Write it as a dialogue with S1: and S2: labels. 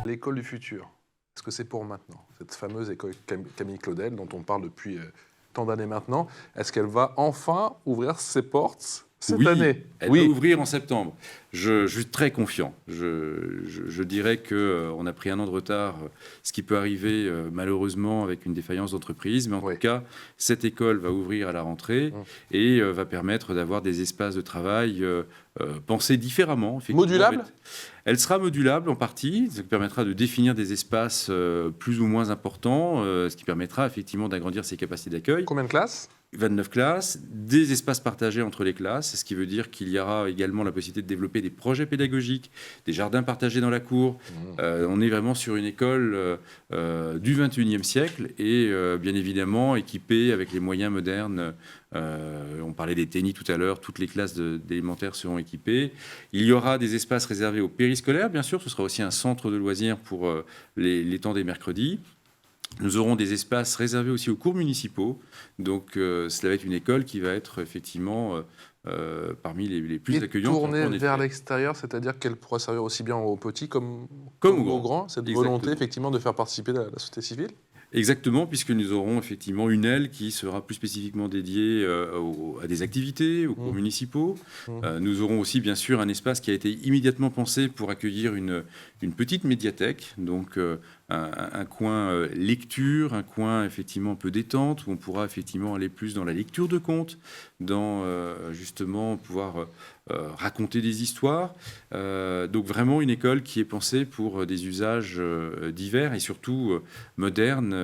S1: L'école du futur, est-ce que c'est pour maintenant? Cette fameuse école Camille Claudel dont on parle depuis tant d'années maintenant, est-ce qu'elle va enfin ouvrir ses portes cette année?
S2: Elle va ouvrir en septembre. Je suis très confiant. Je dirais qu'on a pris 1 an de retard, ce qui peut arriver malheureusement avec une défaillance d'entreprise. Mais en tout cas, cette école va ouvrir à la rentrée et va permettre d'avoir des espaces de travail pensés différemment.
S1: Modulable?
S2: Elle sera modulable en partie, ce qui permettra de définir des espaces plus ou moins importants, ce qui permettra effectivement d'agrandir ses capacités d'accueil.
S1: Combien de classes?
S2: 29 classes, des espaces partagés entre les classes, ce qui veut dire qu'il y aura également la possibilité de développer des projets pédagogiques, des jardins partagés dans la cour. On est vraiment sur une école du 21e siècle et bien évidemment équipée avec les moyens modernes. On parlait des tennis tout à l'heure, toutes les classes d'élémentaire seront équipées. Il y aura des espaces réservés aux périscolaires, bien sûr, ce sera aussi un centre de loisirs pour les temps des mercredis. Nous aurons des espaces réservés aussi aux cours municipaux. Donc, cela va être une école qui va être effectivement parmi les plus accueillantes.
S1: Tournée vers l'extérieur, c'est-à-dire qu'elle pourra servir aussi bien aux petits comme aux grands. Cette volonté, effectivement, de faire participer la société civile.
S2: Exactement, puisque nous aurons effectivement une aile qui sera plus spécifiquement dédiée à des activités, aux cours municipaux. Nous aurons aussi, bien sûr, un espace qui a été immédiatement pensé pour accueillir une petite médiathèque, donc un coin lecture, un coin effectivement un peu détente, où on pourra effectivement aller plus dans la lecture de contes, dans justement pouvoir raconter des histoires. Donc vraiment une école qui est pensée pour des usages divers et surtout modernes.